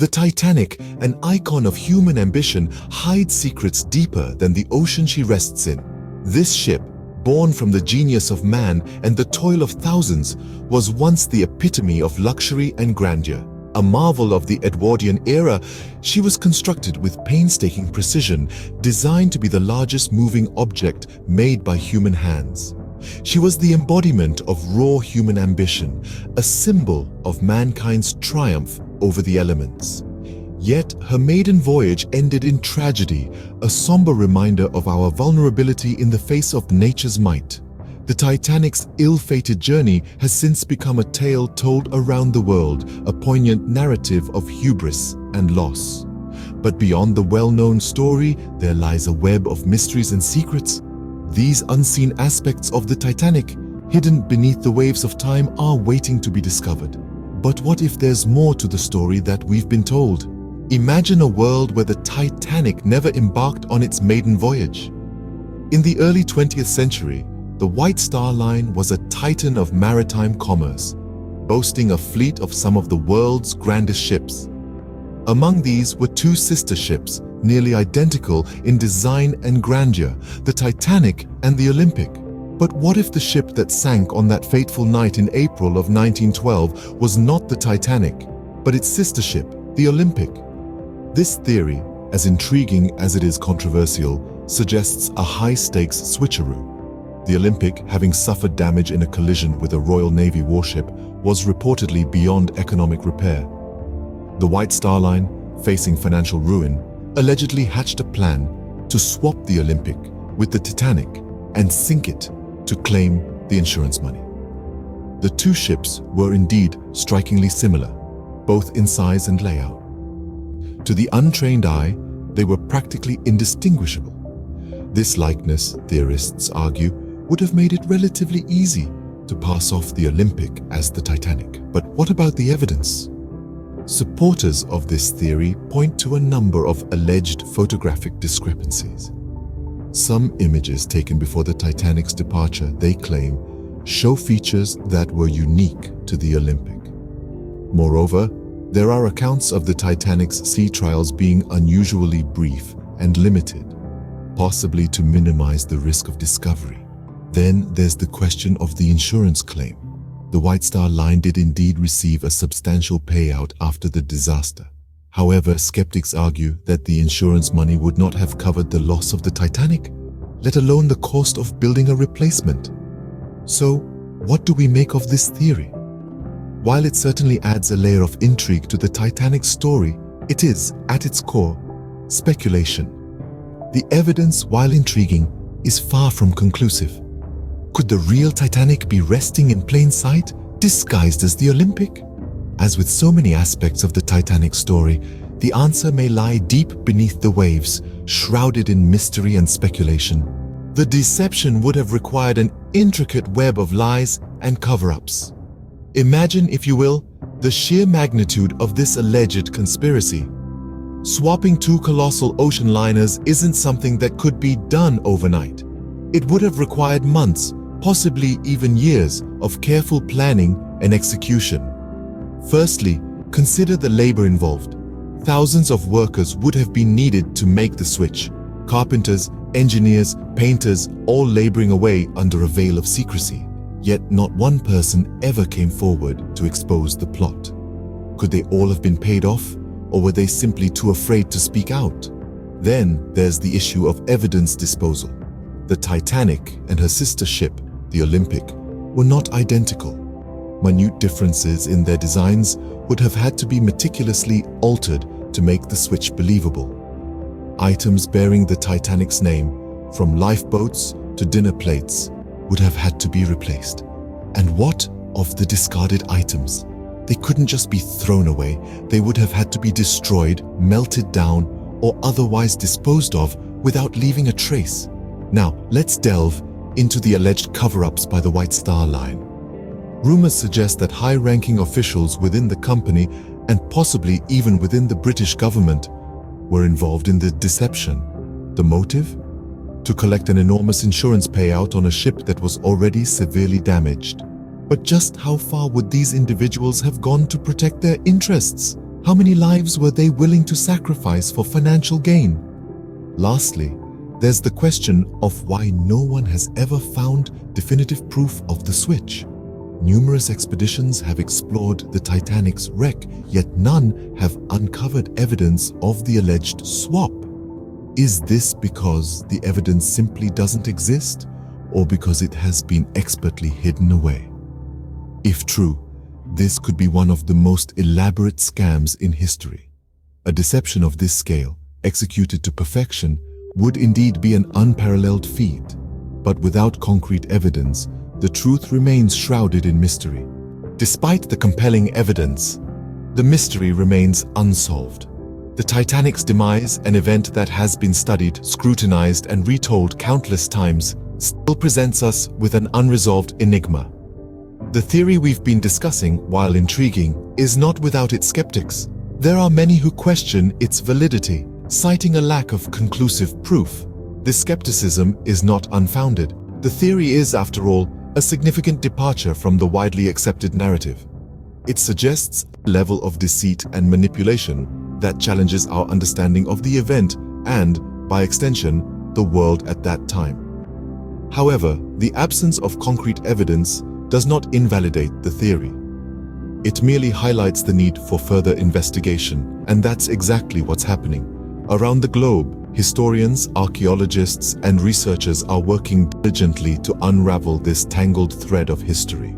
The Titanic, an icon of human ambition, hides secrets deeper than the ocean she rests in. This ship, born from the genius of man and the toil of thousands, was once the epitome of luxury and grandeur. A marvel of the Edwardian era, she was constructed with painstaking precision, designed to be the largest moving object made by human hands. She was the embodiment of raw human ambition, a symbol of mankind's triumph over the elements. Yet her maiden voyage ended in tragedy, a somber reminder of our vulnerability in the face of nature's might. The Titanic's ill-fated journey has since become a tale told around the world, a poignant narrative of hubris and loss. But beyond the well-known story, there lies a web of mysteries and secrets. These unseen aspects of the Titanic, hidden beneath the waves of time, are waiting to be discovered. But what if there's more to the story that we've been told? Imagine a world where the Titanic never embarked on its maiden voyage. In the early 20th century, the White Star Line was a titan of maritime commerce, boasting a fleet of some of the world's grandest ships. Among these were two sister ships, nearly identical in design and grandeur, the Titanic and the Olympic. But what if the ship that sank on that fateful night in April of 1912 was not the Titanic, but its sister ship, the Olympic? This theory, as intriguing as it is controversial, suggests a high-stakes switcheroo. The Olympic, having suffered damage in a collision with a Royal Navy warship, was reportedly beyond economic repair. The White Star Line, facing financial ruin, allegedly hatched a plan to swap the Olympic with the Titanic and sink it to claim the insurance money. The two ships were indeed strikingly similar, both in size and layout. To the untrained eye, they were practically indistinguishable. This likeness, theorists argue, would have made it relatively easy to pass off the Olympic as the Titanic. But what about the evidence? Supporters of this theory point to a number of alleged photographic discrepancies. Some images taken before the Titanic's departure, they claim, show features that were unique to the Olympic. Moreover, there are accounts of the Titanic's sea trials being unusually brief and limited, possibly to minimize the risk of discovery. Then there's the question of the insurance claim. The White Star Line did indeed receive a substantial payout after the disaster. However, skeptics argue that the insurance money would not have covered the loss of the Titanic, let alone the cost of building a replacement. So, what do we make of this theory? While it certainly adds a layer of intrigue to the Titanic story, it is, at its core, speculation. The evidence, while intriguing, is far from conclusive. Could the real Titanic be resting in plain sight, disguised as the Olympic? As with so many aspects of the Titanic story, the answer may lie deep beneath the waves, shrouded in mystery and speculation. The deception would have required an intricate web of lies and cover-ups. Imagine, if you will, the sheer magnitude of this alleged conspiracy. Swapping two colossal ocean liners isn't something that could be done overnight. It would have required months, possibly even years, of careful planning and execution. Firstly, consider the labor involved. Thousands of workers would have been needed to make the switch. Carpenters, engineers, painters, all laboring away under a veil of secrecy. Yet not one person ever came forward to expose the plot. Could they all have been paid off, or were they simply too afraid to speak out? Then there's the issue of evidence disposal. The Titanic and her sister ship, the Olympic, were not identical. Minute differences in their designs would have had to be meticulously altered to make the switch believable. Items bearing the Titanic's name, from lifeboats to dinner plates, would have had to be replaced. And what of the discarded items? They couldn't just be thrown away. They would have had to be destroyed, melted down, or otherwise disposed of without leaving a trace. Now, let's delve into the alleged cover-ups by the White Star Line. Rumors suggest that high-ranking officials within the company, and possibly even within the British government, were involved in the deception. The motive? To collect an enormous insurance payout on a ship that was already severely damaged. But just how far would these individuals have gone to protect their interests? How many lives were they willing to sacrifice for financial gain? Lastly, there's the question of why no one has ever found definitive proof of the switch. Numerous expeditions have explored the Titanic's wreck, yet none have uncovered evidence of the alleged swap. Is this because the evidence simply doesn't exist, or because it has been expertly hidden away? If true, this could be one of the most elaborate scams in history. A deception of this scale, executed to perfection, would indeed be an unparalleled feat. But without concrete evidence, the truth remains shrouded in mystery. Despite the compelling evidence, the mystery remains unsolved. The Titanic's demise, an event that has been studied, scrutinized, and retold countless times, still presents us with an unresolved enigma. The theory we've been discussing, while intriguing, is not without its skeptics. There are many who question its validity, citing a lack of conclusive proof. This skepticism is not unfounded. The theory is, after all, a significant departure from the widely accepted narrative. It suggests a level of deceit and manipulation that challenges our understanding of the event and, by extension, the world at that time. However, the absence of concrete evidence does not invalidate the theory. It merely highlights the need for further investigation, and that's exactly what's happening. Around the globe, historians, archaeologists, and researchers are working diligently to unravel this tangled thread of history.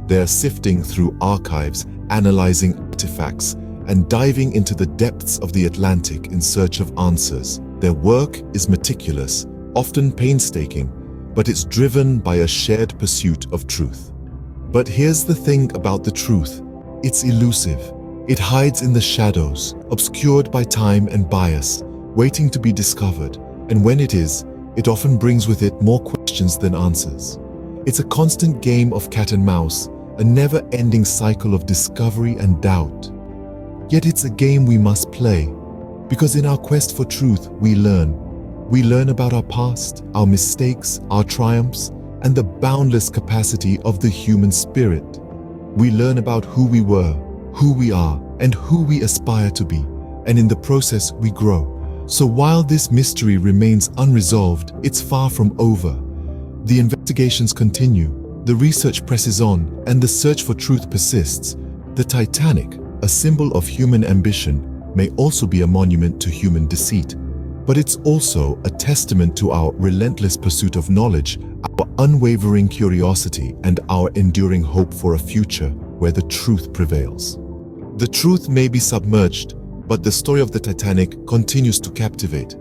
They are sifting through archives, analyzing artifacts, and diving into the depths of the Atlantic in search of answers. Their work is meticulous, often painstaking, but it's driven by a shared pursuit of truth. But here's the thing about the truth. It's elusive. It hides in the shadows, obscured by time and bias, waiting to be discovered. And when it is, it often brings with it more questions than answers. It's a constant game of cat and mouse, a never-ending cycle of discovery and doubt. Yet it's a game we must play, because in our quest for truth, we learn. We learn about our past, our mistakes, our triumphs, and the boundless capacity of the human spirit. We learn about who we were, who we are, and who we aspire to be, and in the process we grow. So while this mystery remains unresolved, it's far from over. The investigations continue, the research presses on, and the search for truth persists. The Titanic, a symbol of human ambition, may also be a monument to human deceit, but it's also a testament to our relentless pursuit of knowledge, our unwavering curiosity, and our enduring hope for a future where the truth prevails. The truth may be submerged, but the story of the Titanic continues to captivate.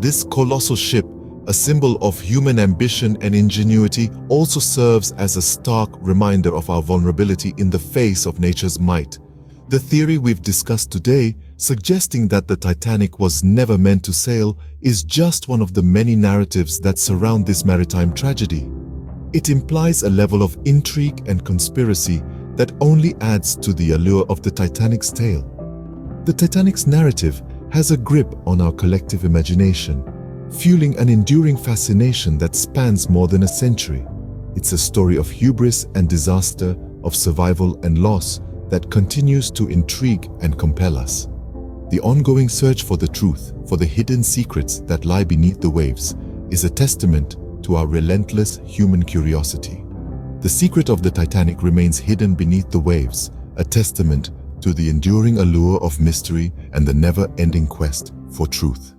This colossal ship, a symbol of human ambition and ingenuity, also serves as a stark reminder of our vulnerability in the face of nature's might. The theory we've discussed today, suggesting that the Titanic was never meant to sail, is just one of the many narratives that surround this maritime tragedy. It implies a level of intrigue and conspiracy that only adds to the allure of the Titanic's tale. The Titanic's narrative has a grip on our collective imagination, fueling an enduring fascination that spans more than a century. It's a story of hubris and disaster, of survival and loss, that continues to intrigue and compel us. The ongoing search for the truth, for the hidden secrets that lie beneath the waves, is a testament to our relentless human curiosity. The secret of the Titanic remains hidden beneath the waves, a testament to the enduring allure of mystery and the never-ending quest for truth.